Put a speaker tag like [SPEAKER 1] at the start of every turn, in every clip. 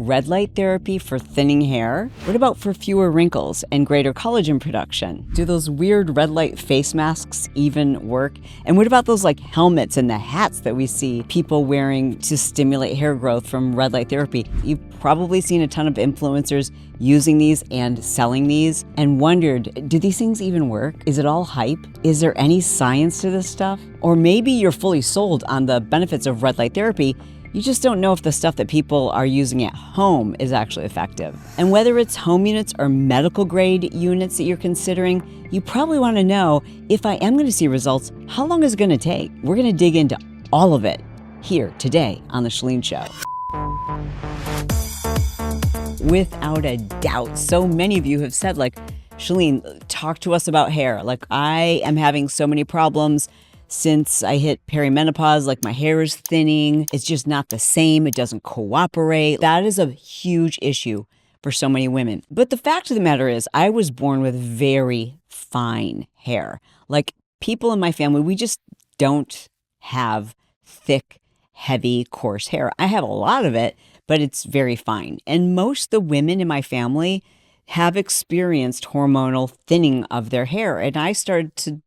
[SPEAKER 1] Red light therapy for thinning hair? What about for fewer wrinkles and greater collagen production? Do those weird red light face masks even work? And what about those like helmets and the hats that we see people wearing to stimulate hair growth from red light therapy? You've probably seen a ton of influencers using these and selling these and wondered, do these things even work? Is it all hype? Is there any science to this stuff? Or maybe you're fully sold on the benefits of red light therapy. You just don't know if the stuff that people are using at home is actually effective. And whether it's home units or medical grade units that you're considering, you probably want to know, if I am going to see results, how long is it going to take? We're going to dig into all of it here today on The Chalene Show. Without a doubt, so many of you have said, like, Chalene, talk to us about hair. Like, I am having so many problems since I hit perimenopause. Like, my hair is thinning. It's just not the same. It doesn't cooperate. That is a huge issue for so many women. But the fact of the matter is, I was born with very fine hair. Like, people in my family, we just don't have thick, heavy, coarse hair. I have a lot of it, but it's very fine. And most of the women in my family have experienced hormonal thinning of their hair. And I started to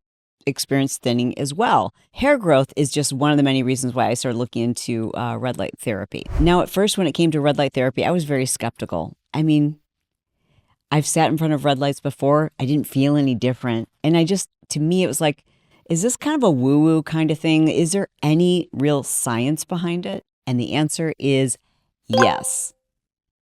[SPEAKER 1] experience thinning as well. Hair growth is just one of the many reasons why I started looking into red light therapy. Now, at first, when it came to red light therapy, I was very skeptical. I mean, I've sat in front of red lights before. I didn't feel any different. And to me, it was like, is this kind of a woo-woo kind of thing? Is there any real science behind it? And the answer is yes.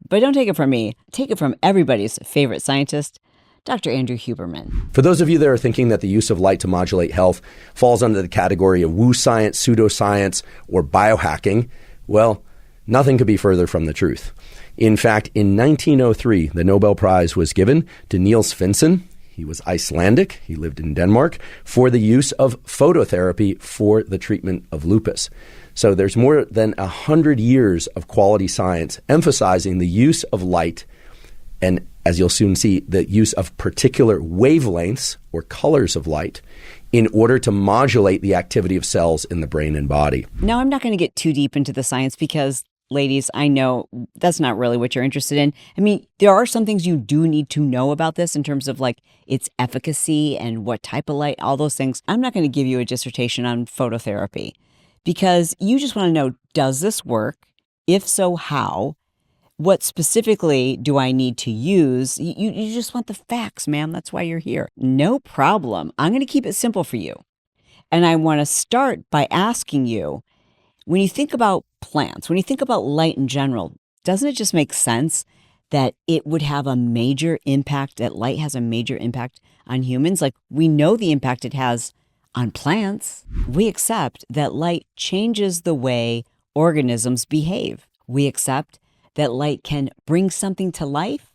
[SPEAKER 1] But don't take it from me. Take it from everybody's favorite scientist, Dr. Andrew Huberman.
[SPEAKER 2] For those of you that are thinking that the use of light to modulate health falls under the category of woo science, pseudoscience, or biohacking, well, nothing could be further from the truth. In fact, in 1903, the Nobel Prize was given to Niels Finsen. He was Icelandic. He lived in Denmark, for the use of phototherapy for the treatment of lupus. So there's more than 100 years of quality science emphasizing the use of light, and as you'll soon see, the use of particular wavelengths or colors of light in order to modulate the activity of cells in the brain and body.
[SPEAKER 1] Now, I'm not going to get too deep into the science because, ladies, I know that's not really what you're interested in. I mean, there are some things you do need to know about this in terms of like its efficacy and what type of light, all those things. I'm not going to give you a dissertation on phototherapy because you just want to know, does this work? If so, how? What specifically do I need to use? You just want the facts, ma'am. That's why you're here. No problem. I'm going to keep it simple for you. And I want to start by asking you, when you think about plants, when you think about light in general, doesn't it just make sense that it would have a major impact, that light has a major impact on humans? Like, we know the impact it has on plants. We accept that light changes the way organisms behave. We accept that light can bring something to life,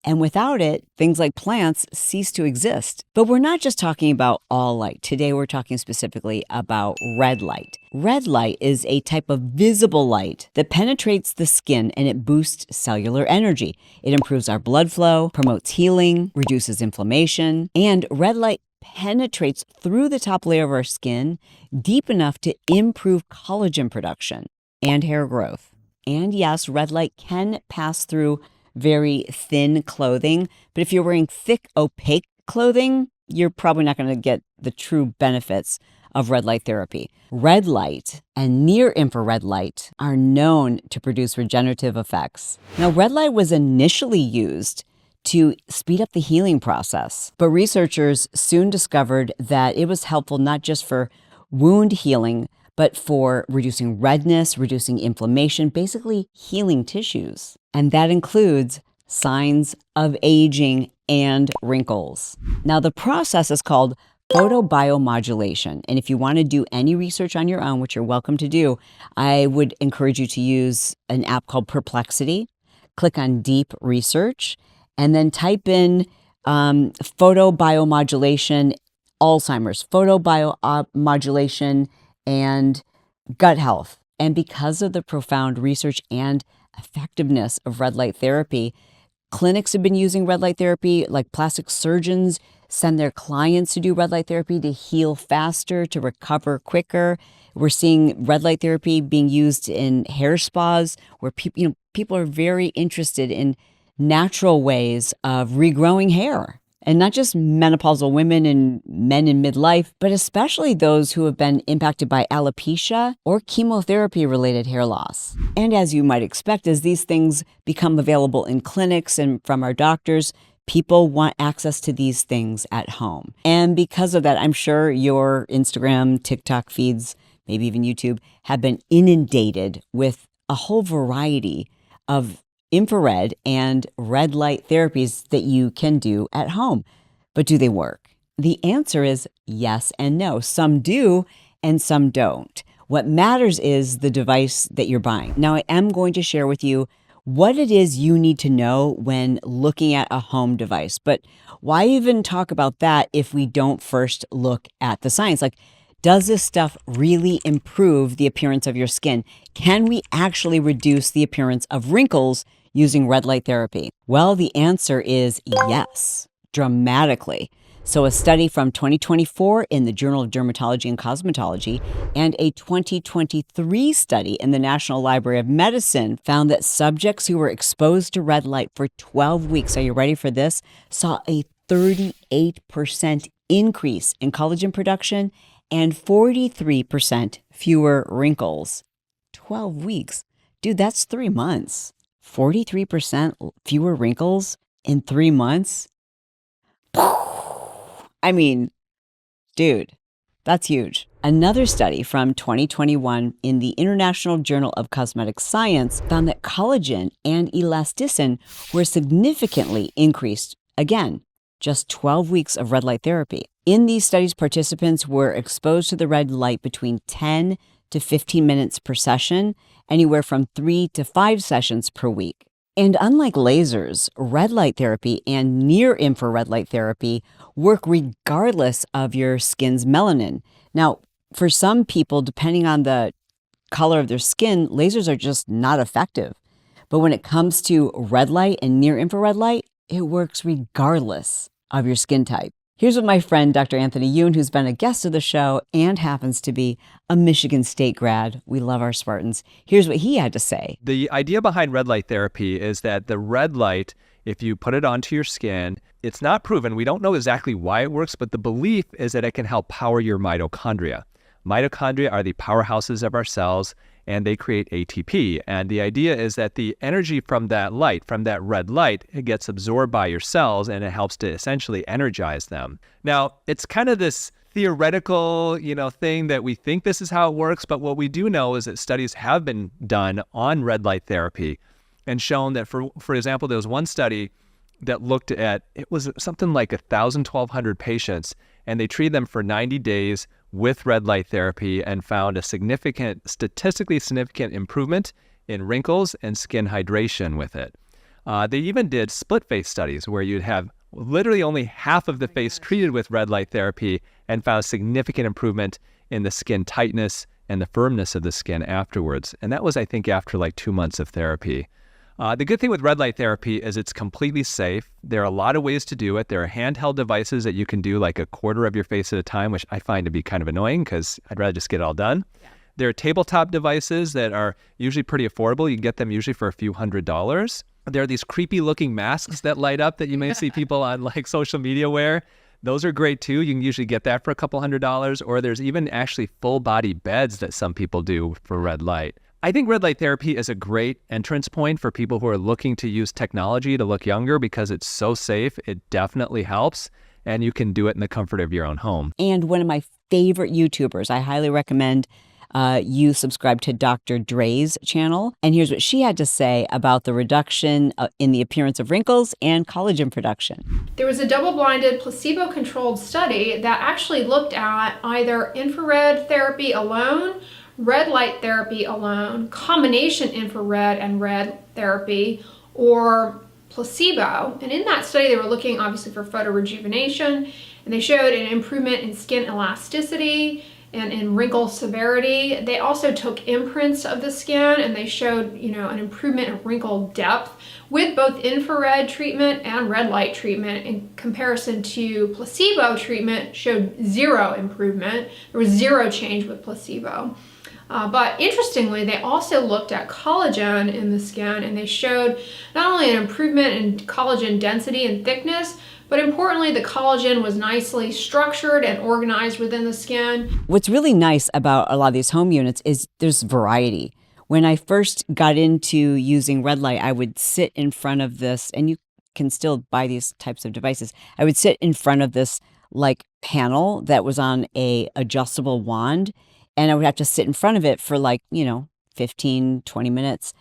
[SPEAKER 1] and without it, things like plants cease to exist. But we're not just talking about all light. Today, we're talking specifically about red light. Red light is a type of visible light that penetrates the skin and it boosts cellular energy. It improves our blood flow, promotes healing, reduces inflammation, and red light penetrates through the top layer of our skin deep enough to improve collagen production and hair growth. And yes, red light can pass through very thin clothing, but if you're wearing thick, opaque clothing, you're probably not going to get the true benefits of red light therapy. Red light and near infrared light are known to produce regenerative effects. Now, red light was initially used to speed up the healing process, but researchers soon discovered that it was helpful not just for wound healing, but for reducing redness, reducing inflammation, basically healing tissues. And that includes signs of aging and wrinkles. Now, the process is called photobiomodulation. And if you want to do any research on your own, which you're welcome to do, I would encourage you to use an app called Perplexity. Click on Deep Research, and then type in photobiomodulation, Alzheimer's, photobiomodulation, and gut health. And because of the profound research and effectiveness of red light therapy, clinics have been using red light therapy, like plastic surgeons send their clients to do red light therapy to heal faster, to recover quicker. We're seeing red light therapy being used in hair spas where people are very interested in natural ways of regrowing hair. And not just menopausal women and men in midlife, but especially those who have been impacted by alopecia or chemotherapy-related hair loss. And as you might expect, as these things become available in clinics and from our doctors, people want access to these things at home. And because of that, I'm sure your Instagram, TikTok feeds, maybe even YouTube, have been inundated with a whole variety of infrared and red light therapies that you can do at home. But do they work? The answer is yes and no. Some do and some don't. What matters is the device that you're buying. Now, I am going to share with you what it is you need to know when looking at a home device. But why even talk about that if we don't first look at the science? Like, does this stuff really improve the appearance of your skin? Can we actually reduce the appearance of wrinkles using red light therapy? Well, the answer is yes, dramatically. So a study from 2024 in the Journal of Dermatology and Cosmetology and a 2023 study in the National Library of Medicine found that subjects who were exposed to red light for 12 weeks, are you ready for this, saw a 38% increase in collagen production and 43% fewer wrinkles. 12 weeks. Dude, that's 3 months. 43% fewer wrinkles in 3 months? I mean, dude, that's huge. Another study from 2021 in the International Journal of Cosmetic Science found that collagen and elasticin were significantly increased, again, just 12 weeks of red light therapy. In these studies, participants were exposed to the red light between 10 to 15 minutes per session, anywhere from 3 to 5 sessions per week. And unlike lasers, red light therapy and near-infrared light therapy work regardless of your skin's melanin. Now, for some people, depending on the color of their skin, lasers are just not effective. But when it comes to red light and near-infrared light, it works regardless of your skin type. Here's what my friend Dr. Anthony Yoon, who's been a guest of the show and happens to be a Michigan State grad, we love our Spartans, here's what he had to say.
[SPEAKER 3] The idea behind red light therapy is that the red light, if you put it onto your skin, it's not proven. We don't know exactly why it works, but the belief is that it can help power your mitochondria. Mitochondria are the powerhouses of our cells, and they create ATP. And the idea is that the energy from that light, from that red light, it gets absorbed by your cells and it helps to essentially energize them. Now, it's kind of this theoretical, thing that we think this is how it works, but what we do know is that studies have been done on red light therapy and shown that, for example, there was one study that looked at, it was something like 1,200 patients, and they treated them for 90 days with red light therapy and found a statistically significant improvement in wrinkles and skin hydration with it. They even did split face studies where you'd have literally only half of the face treated with red light therapy and found significant improvement in the skin tightness and the firmness of the skin afterwards. And that was, I think, after like 2 months of therapy. The good thing with red light therapy is it's completely safe. There are a lot of ways to do it. There are handheld devices that you can do like a quarter of your face at a time, which I find to be kind of annoying because I'd rather just get it all done. Yeah. There are tabletop devices that are usually pretty affordable. You can get them usually for a few $100s. There are these creepy looking masks that light up that you may see people on like social media wear. Those are great too. You can usually get that for a couple $100s, or there's even actually full body beds that some people do for red light. I think red light therapy is a great entrance point for people who are looking to use technology to look younger because it's so safe. It definitely helps, and you can do it in the comfort of your own home.
[SPEAKER 1] And one of my favorite YouTubers, I highly recommend you subscribe to Dr. Dre's channel. And here's what she had to say about the reduction in the appearance of wrinkles and collagen production.
[SPEAKER 4] There was a double-blinded, placebo-controlled study that actually looked at either infrared therapy alone, red light therapy alone, combination infrared and red therapy, or placebo. And in that study, they were looking obviously for photorejuvenation, and they showed an improvement in skin elasticity and in wrinkle severity. They also took imprints of the skin, and they showed, an improvement in wrinkle depth with both infrared treatment and red light treatment. In comparison to placebo treatment, showed zero improvement. There was zero change with placebo. But interestingly, they also looked at collagen in the skin, and they showed not only an improvement in collagen density and thickness, but importantly, the collagen was nicely structured and organized within the skin.
[SPEAKER 1] What's really nice about a lot of these home units is there's variety. When I first got into using red light, I would sit in front of this, and you can still buy these types of devices. I would sit in front of this like panel that was on a adjustable wand, and I would have to sit in front of it for 15, 20 minutes.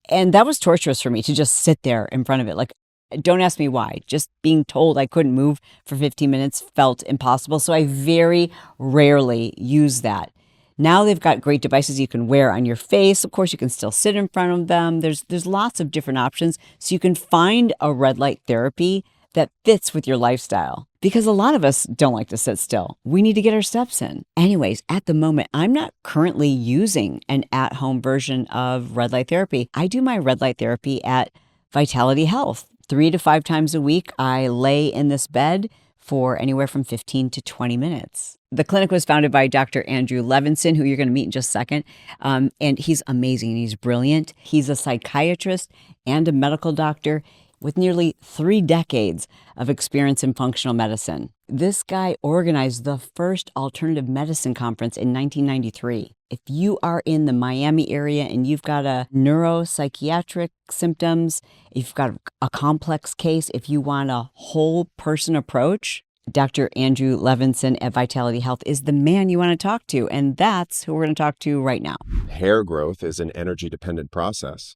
[SPEAKER 1] And that was torturous for me to just sit there in front of it. Like, don't ask me why. Just being told I couldn't move for 15 minutes felt impossible. So I very rarely use that. Now they've got great devices you can wear on your face. Of course, you can still sit in front of them. There's lots of different options. So you can find a red light therapy that fits with your lifestyle. Because a lot of us don't like to sit still. We need to get our steps in. Anyways, at the moment, I'm not currently using an at-home version of red light therapy. I do my red light therapy at Vitality Health. 3 to 5 times a week, I lay in this bed for anywhere from 15 to 20 minutes. The clinic was founded by Dr. Andrew Levinson, who you're going to meet in just a second. And he's amazing. He's brilliant. He's a psychiatrist and a medical doctor with nearly 3 decades of experience in functional medicine. This guy organized the first alternative medicine conference in 1993. If you are in the Miami area and you've got a neuropsychiatric symptoms, if you've got a complex case, if you want a whole person approach, Dr. Andrew Levinson at Vitality Health is the man you want to talk to. And that's who we're going to talk to right now.
[SPEAKER 5] Hair growth is an energy-dependent process,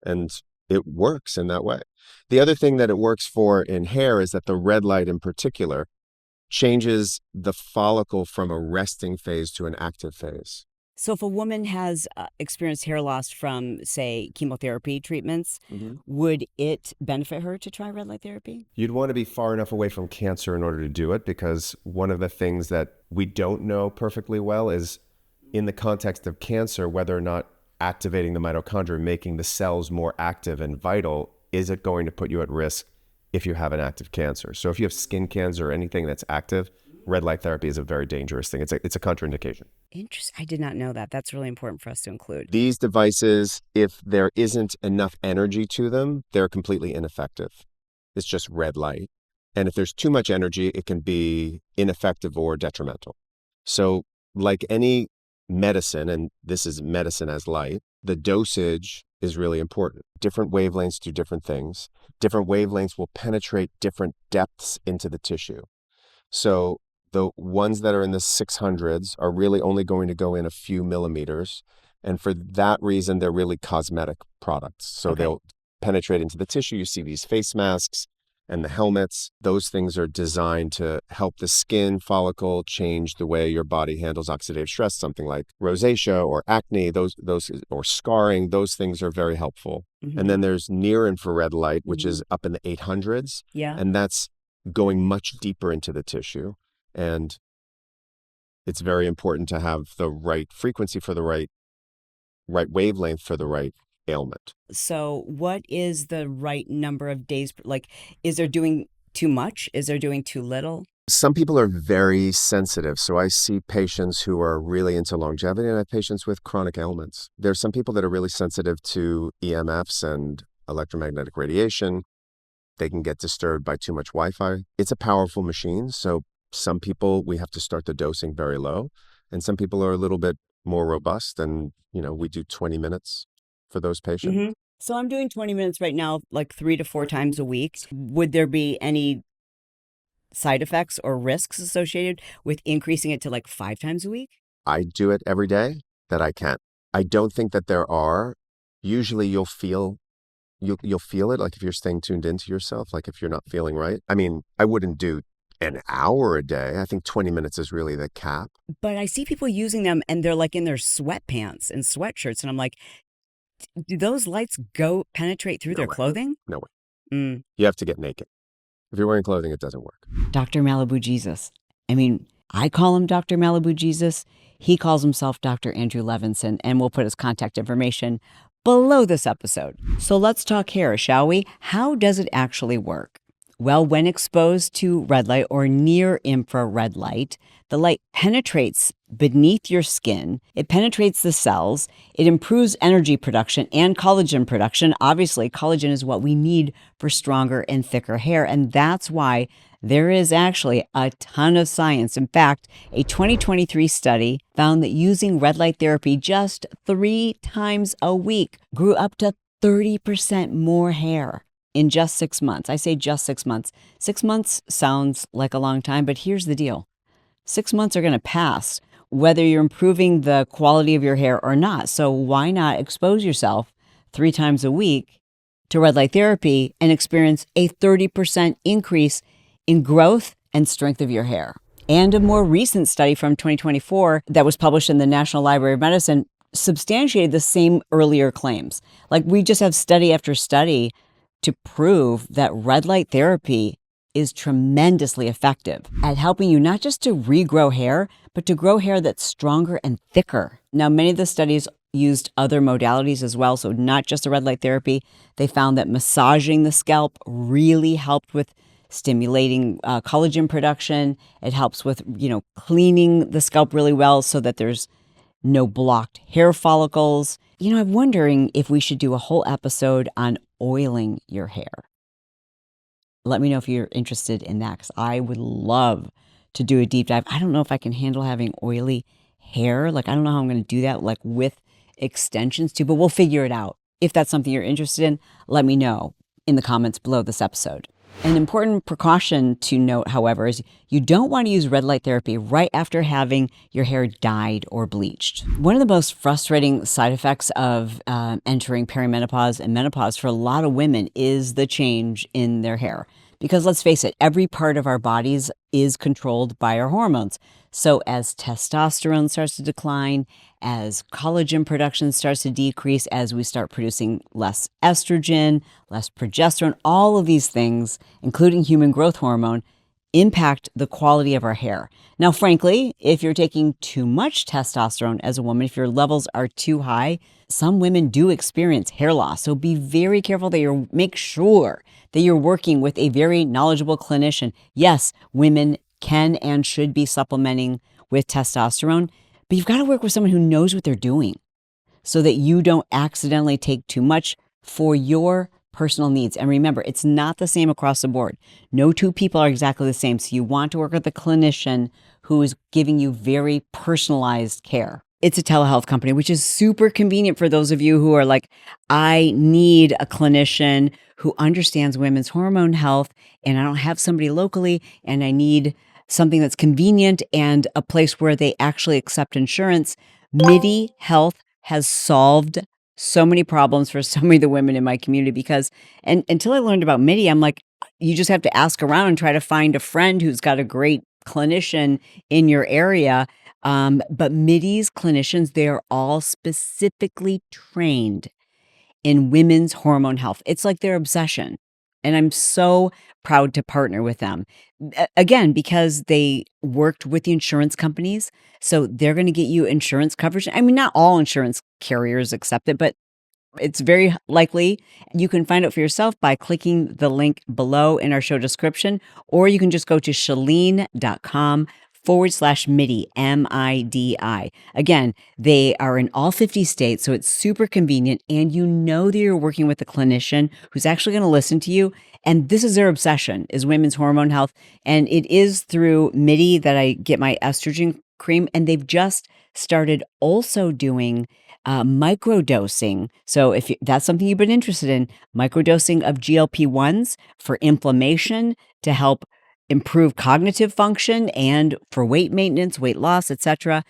[SPEAKER 5] and it works in that way. The other thing that it works for in hair is that the red light in particular changes the follicle from a resting phase to an active phase.
[SPEAKER 1] So if a woman has experienced hair loss from, say, chemotherapy treatments, would it benefit her to try red light therapy?
[SPEAKER 5] You'd want to be far enough away from cancer in order to do it, because one of the things that we don't know perfectly well is, in the context of cancer, whether or not activating the mitochondria, making the cells more active and vital, is it going to put you at risk if you have an active cancer? So if you have skin cancer or anything that's active, red light therapy is a very dangerous thing. It's a contraindication.
[SPEAKER 1] Interesting. I did not know that. That's really important for us to include.
[SPEAKER 5] These devices, if there isn't enough energy to them, they're completely ineffective. It's just red light. And if there's too much energy, it can be ineffective or detrimental. So like any medicine, and this is medicine as light, the dosage is really important. Different wavelengths do different things. Different wavelengths will penetrate different depths into the tissue. So the ones that are in the 600s are really only going to go in a few millimeters. And for that reason, they're really cosmetic products. So they'll penetrate into the tissue. You see these face masks and the helmets. Those things are designed to help the skin follicle change the way your body handles oxidative stress, something like rosacea or acne, those or scarring. Those things are very helpful. And then there's near infrared light, which is up in the 800s.
[SPEAKER 1] Yeah.
[SPEAKER 5] And that's going much deeper into the tissue. And it's very important to have the right frequency for the right wavelength for the right ailment.
[SPEAKER 1] So what is the right number of days? Like, is there doing too much? Is there doing too little?
[SPEAKER 5] Some people are very sensitive. So I see patients who are really into longevity, and I have patients with chronic ailments. There are some people that are really sensitive to EMFs and electromagnetic radiation. They can get disturbed by too much Wi-Fi. It's a powerful machine. So some people, we have to start the dosing very low, and some people are a little bit more robust, and we do 20 minutes for those patients.
[SPEAKER 1] So I'm doing 20 minutes right now, like 3 to 4 times a week. Would there be any side effects or risks associated with increasing it to like 5 times a week?
[SPEAKER 5] I do it every day that I can. I don't think that there are. Usually you'll feel it, like if you're staying tuned into yourself, like if you're not feeling right. I mean, I wouldn't do an hour a day. I think 20 minutes is really the cap.
[SPEAKER 1] But I see people using them and they're like in their sweatpants and sweatshirts. And I'm like, do those lights penetrate through their clothing?
[SPEAKER 5] No way. You have to get naked. If you're wearing clothing, it doesn't work.
[SPEAKER 1] Dr. Malibu Jesus. I mean, I call him Dr. Malibu Jesus. He calls himself Dr. Andrew Levinson, and we'll put his contact information below this episode. So let's talk hair, shall we? How does it actually work? Well, when exposed to red light or near infrared light, the light penetrates beneath your skin. It penetrates the cells. It improves energy production and collagen production. Obviously, collagen is what we need for stronger and thicker hair. And that's why there is actually a ton of science. In fact, a 2023 study found that using red light therapy just 3 times a week grew up to 30% more hair in just 6 months. I say just 6 months. 6 months sounds like a long time, but here's the deal. 6 months are going to pass, whether you're improving the quality of your hair or not. So why not expose yourself 3 times a week to red light therapy and experience a 30% increase in growth and strength of your hair? And a more recent study from 2024 that was published in the National Library of Medicine substantiated the same earlier claims. Like, we just have study after study to prove that red light therapy is tremendously effective at helping you not just to regrow hair, but to grow hair that's stronger and thicker. Now, many of the studies used other modalities as well, so not just the red light therapy. They found that massaging the scalp really helped with stimulating collagen production. It helps with, cleaning the scalp really well so that there's no blocked hair follicles. I'm wondering if we should do a whole episode on oiling your hair. Let me know if you're interested in that, because I would love to do a deep dive. I don't know if I can handle having oily hair. I don't know how I'm going to do that, with extensions too, but we'll figure it out. If that's something you're interested in, let me know in the comments below this episode. An important precaution to note, however, is you don't want to use red light therapy right after having your hair dyed or bleached. One of the most frustrating side effects of entering perimenopause and menopause for a lot of women is the change in their hair. Because let's face it, every part of our bodies is controlled by our hormones. So as testosterone starts to decline, as collagen production starts to decrease, as we start producing less estrogen, less progesterone, all of these things, including human growth hormone, impact the quality of our hair. Now, frankly, if you're taking too much testosterone as a woman, if your levels are too high, some women do experience hair loss. So be very careful that make sure that you're working with a very knowledgeable clinician. Yes, women can and should be supplementing with testosterone, but you've got to work with someone who knows what they're doing so that you don't accidentally take too much for your personal needs. And remember, it's not the same across the board. No two people are exactly the same. So you want to work with a clinician who is giving you very personalized care. It's a telehealth company, which is super convenient for those of you who are like, I need a clinician who understands women's hormone health, and I don't have somebody locally, and I need something that's convenient and a place where they actually accept insurance. MIDI Health has solved so many problems for so many of the women in my community because, and until I learned about MIDI, I'm like, you just have to ask around and try to find a friend who's got a great clinician in your area. But MIDI's clinicians, they are all specifically trained in women's hormone health. It's like their obsession. And I'm so proud to partner with them. Again, because they worked with the insurance companies. So they're going to get you insurance coverage. I mean, not all insurance carriers accept it, but it's very likely. You can find out for yourself by clicking the link below in our show description, or you can just go to chalene.com/MIDI, MIDI. Again, they are in all 50 states, so it's super convenient, and you know that you're working with a clinician who's actually going to listen to you, and this is their obsession, is women's hormone health, and it is through MIDI that I get my estrogen cream, and they've just started also doing microdosing. So if that's something you've been interested in, microdosing of GLP-1s for inflammation to help improve cognitive function and for weight maintenance, weight loss, etc.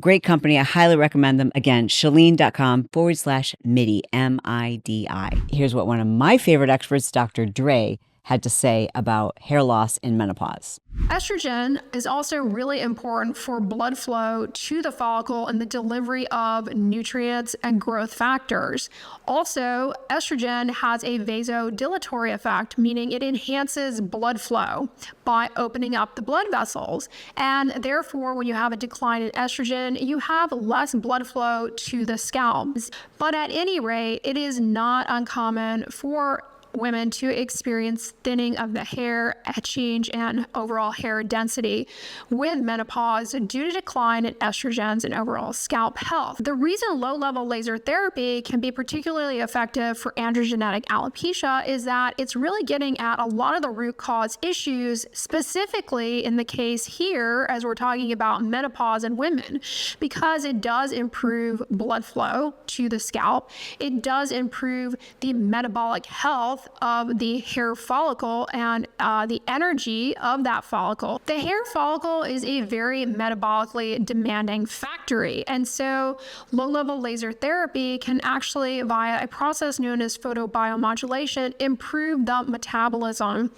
[SPEAKER 1] Great company. I highly recommend them. Again, chalene.com/MIDI, MIDI. Here's what one of my favorite experts, Dr. Dre, had to say about hair loss in menopause.
[SPEAKER 4] Estrogen is also really important for blood flow to the follicle and the delivery of nutrients and growth factors. Also, estrogen has a vasodilatory effect, meaning it enhances blood flow by opening up the blood vessels. And therefore, when you have a decline in estrogen, you have less blood flow to the scalp. But at any rate, it is not uncommon for women to experience thinning of the hair, change, and overall hair density with menopause due to decline in estrogens and overall scalp health. The reason low-level laser therapy can be particularly effective for androgenetic alopecia is that it's really getting at a lot of the root cause issues, specifically in the case here, as we're talking about menopause in women, because it does improve blood flow to the scalp. It does improve the metabolic health of the hair follicle and the energy of that follicle. The hair follicle is a very metabolically demanding factory, and so low-level laser therapy can actually, via a process known as photobiomodulation, improve the metabolism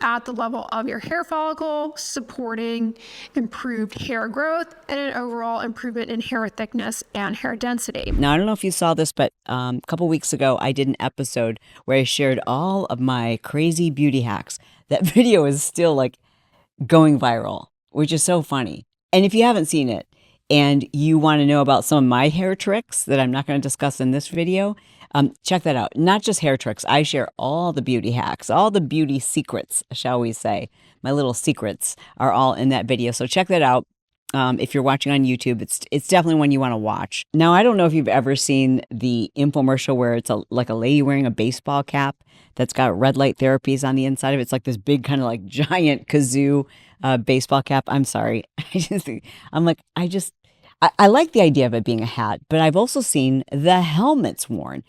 [SPEAKER 4] at the level of your hair follicle, supporting improved hair growth and an overall improvement in hair thickness and hair density.
[SPEAKER 1] Now, I don't know if you saw this, but a couple weeks ago, I did an episode where I shared all of my crazy beauty hacks. That video is still like going viral, which is so funny. And if you haven't seen it and you want to know about some of my hair tricks that I'm not going to discuss in this video, check that out. Not just hair tricks. I share all the beauty hacks, all the beauty secrets, shall we say. My little secrets are all in that video. So check that out. If you're watching on YouTube, it's definitely one you want to watch. Now, I don't know if you've ever seen the infomercial where it's like a lady wearing a baseball cap that's got red light therapies on the inside of it. It's like this big kind of like giant kazoo baseball cap. I'm sorry. I like the idea of it being a hat, but I've also seen the helmets worn.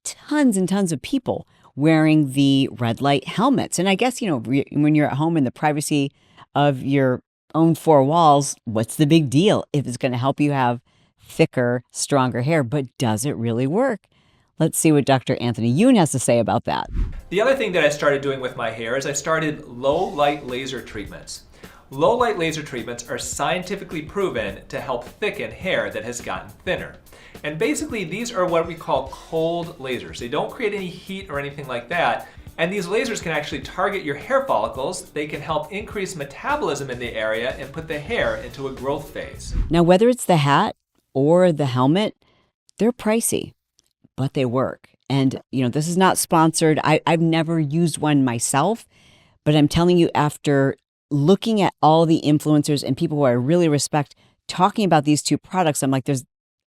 [SPEAKER 1] Tons and tons of people wearing the red light helmets. And I guess, when you're at home in the privacy of your own four walls, what's the big deal if it's going to help you have thicker, stronger hair? But does it really work? Let's see what Dr. Anthony Yoon has to say about that.
[SPEAKER 3] The other thing that I started doing with my hair is I started low light laser treatments. Low light laser treatments are scientifically proven to help thicken hair that has gotten thinner. And basically these are what we call cold lasers. They don't create any heat or anything like that. And these lasers can actually target your hair follicles. They can help increase metabolism in the area and put the hair into a growth phase.
[SPEAKER 1] Now, whether it's the hat or the helmet, they're pricey, but they work. And, this is not sponsored. I've never used one myself, but I'm telling you, after looking at all the influencers and people who I really respect talking about these two products, I'm like,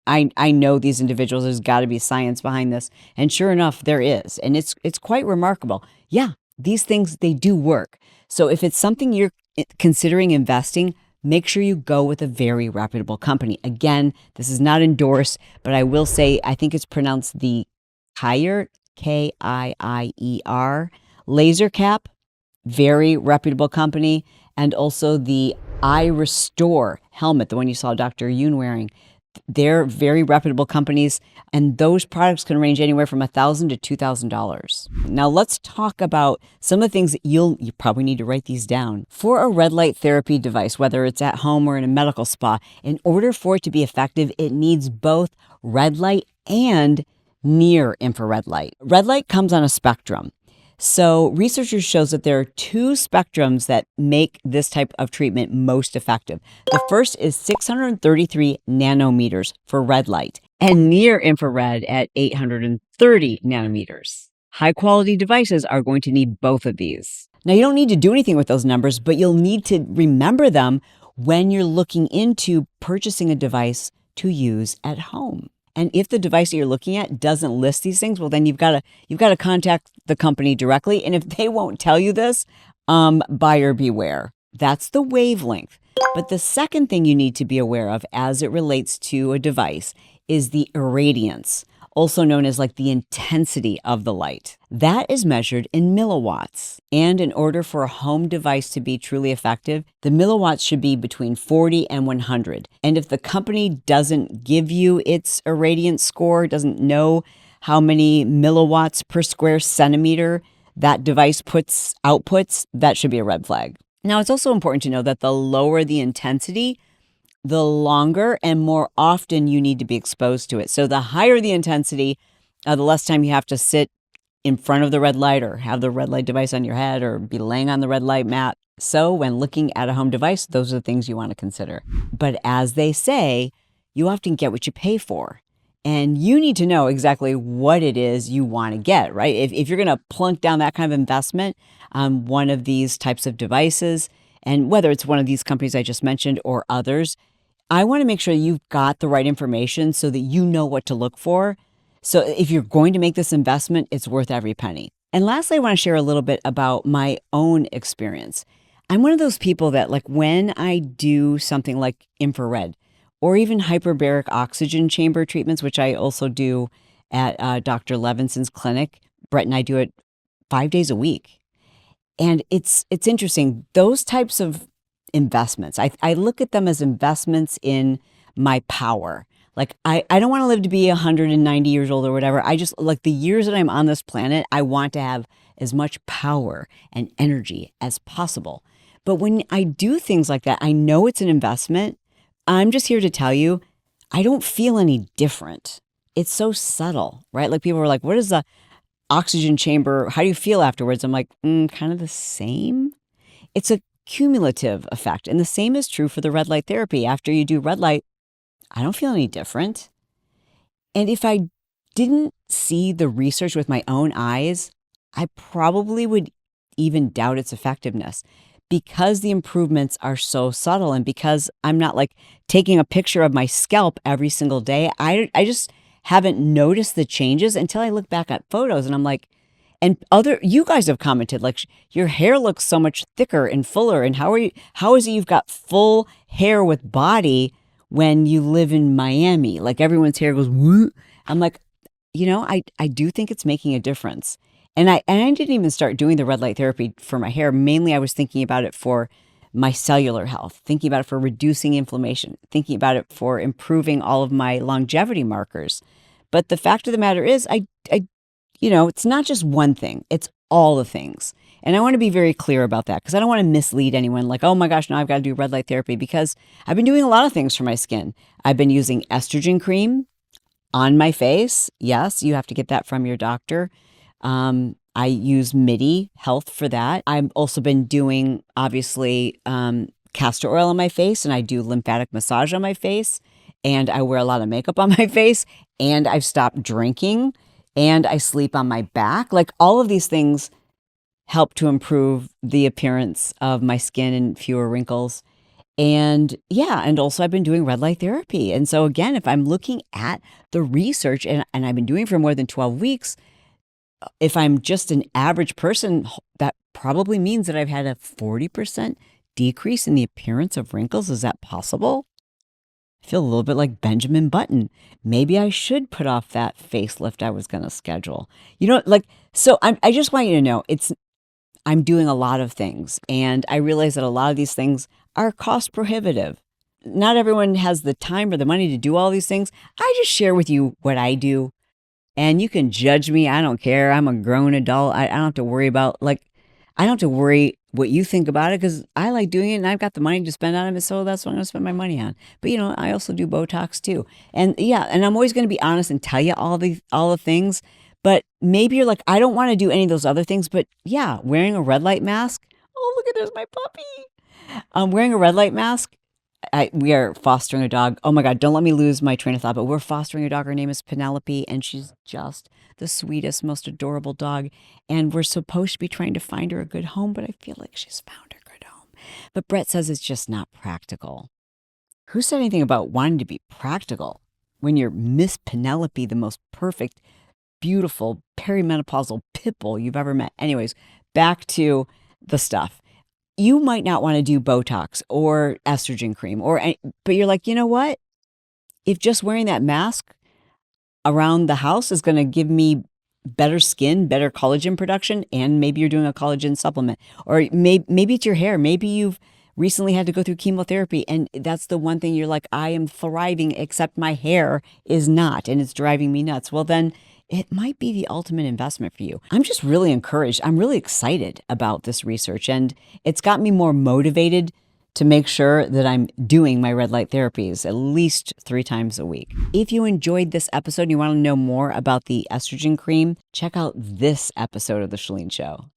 [SPEAKER 1] I know these individuals, there's got to be science behind this. And sure enough, there is. And it's quite remarkable. Yeah, these things, they do work. So if it's something you're considering investing, make sure you go with a very reputable company. Again, this is not endorsed, but I will say, I think it's pronounced the Kier, Kier, laser cap, very reputable company. And also the Eye Restore helmet, the one you saw Dr. Yoon wearing. They're very reputable companies, and those products can range anywhere from $1,000 to $2,000. Now let's talk about some of the things that you probably need to write these down. For a red light therapy device, whether it's at home or in a medical spa, in order for it to be effective, it needs both red light and near infrared light. Red light comes on a spectrum. So researchers shows that there are two spectrums that make this type of treatment most effective. The first is 633 nanometers for red light and near infrared at 830 nanometers. High quality devices are going to need both of these. Now, you don't need to do anything with those numbers, but you'll need to remember them when you're looking into purchasing a device to use at home. And if the device that you're looking at doesn't list these things, well, then you've got to contact the company directly. And if they won't tell you this, buyer beware. That's the wavelength. But the second thing you need to be aware of as it relates to a device is the irradiance, also known as like the intensity of the light. That is measured in milliwatts. And in order for a home device to be truly effective, the milliwatts should be between 40 and 100. And if the company doesn't give you its irradiance score, doesn't know how many milliwatts per square centimeter that device outputs, that should be a red flag. Now, it's also important to know that the lower the intensity, the longer and more often you need to be exposed to it. So the higher the intensity, the less time you have to sit in front of the red light or have the red light device on your head or be laying on the red light mat. So when looking at a home device, those are the things you want to consider. But as they say, you often get what you pay for. And you need to know exactly what it is you want to get, right? If you're going to plunk down that kind of investment on one of these types of devices, and whether it's one of these companies I just mentioned or others, I want to make sure you've got the right information so that you know what to look for. So if you're going to make this investment, it's worth every penny. And lastly, I want to share a little bit about my own experience. I'm one of those people that, like, when I do something like infrared or even hyperbaric oxygen chamber treatments, which I also do at Dr. Levinson's clinic, Brett and I do it 5 days a week. And it's interesting. Those types of investments, I look at them as investments in my power. Like, I don't want to live to be 190 years old or whatever. I just, like, the years that I'm on this planet, I want to have as much power and energy as possible. But when I do things like that, I know it's an investment. I'm just here to tell you, I don't feel any different. It's so subtle, right? Like, people are like, what is the oxygen chamber? How do you feel afterwards? I'm like, kind of the same. It's a cumulative effect. And the same is true for the red light therapy. After you do red light, I don't feel any different. And if I didn't see the research with my own eyes, I probably would even doubt its effectiveness, because the improvements are so subtle and because I'm not like taking a picture of my scalp every single day. I just haven't noticed the changes until I look back at photos and I'm like, and you guys have commented, like, your hair looks so much thicker and fuller. And how is it you've got full hair with body when you live in Miami? Like, everyone's hair goes, whoop. I'm like, I do think it's making a difference. And I didn't even start doing the red light therapy for my hair. Mainly, I was thinking about it for my cellular health, thinking about it for reducing inflammation, thinking about it for improving all of my longevity markers. But the fact of the matter is, it's not just one thing. It's all the things. And I want to be very clear about that, because I don't want to mislead anyone like, oh my gosh, now I've got to do red light therapy, because I've been doing a lot of things for my skin. I've been using estrogen cream on my face. Yes, you have to get that from your doctor. I use MIDI Health for that. I've also been doing, obviously, castor oil on my face, and I do lymphatic massage on my face, and I wear a lot of makeup on my face, and I've stopped drinking, and I sleep on my back. Like, all of these things help to improve the appearance of my skin and fewer wrinkles. And also I've been doing red light therapy. And so again, if I'm looking at the research, and I've been doing it for more than 12 weeks, if I'm just an average person, that probably means that I've had a 40% decrease in the appearance of wrinkles. Is that possible? I feel a little bit like Benjamin Button. Maybe I should put off that facelift I was going to schedule. I just want you to know, I'm doing a lot of things, and I realize that a lot of these things are cost prohibitive. Not everyone has the time or the money to do all these things. I just share with you what I do. And you can judge me. I don't care. I'm a grown adult. I don't have to worry about, I don't have to worry what you think about it, because I like doing it and I've got the money to spend on it. So that's what I'm going to spend my money on. But, I also do Botox too. And and I'm always going to be honest and tell you all the things. But maybe you're like, I don't want to do any of those other things. But yeah, wearing a red light mask. Oh, look at, there's my puppy. Wearing a red light mask. We are fostering a dog. Oh my God, don't let me lose my train of thought, but we're fostering a dog. Her name is Penelope, and she's just the sweetest, most adorable dog. And we're supposed to be trying to find her a good home, but I feel like she's found her good home. But Brett says it's just not practical. Who said anything about wanting to be practical when you're Miss Penelope, the most perfect, beautiful, perimenopausal pit bull you've ever met? Anyways, back to the stuff. You might not want to do Botox or estrogen cream, but you're like, you know what? If just wearing that mask around the house is going to give me better skin, better collagen production, and maybe you're doing a collagen supplement, or maybe it's your hair. Maybe you've recently had to go through chemotherapy, and that's the one thing you're like, I am thriving, except my hair is not, and it's driving me nuts. Well, then it might be the ultimate investment for you. I'm just really encouraged. I'm really excited about this research, and it's got me more motivated to make sure that I'm doing my red light therapies at least 3 times a week. If you enjoyed this episode and you want to know more about the estrogen cream, check out this episode of The Chalene Show.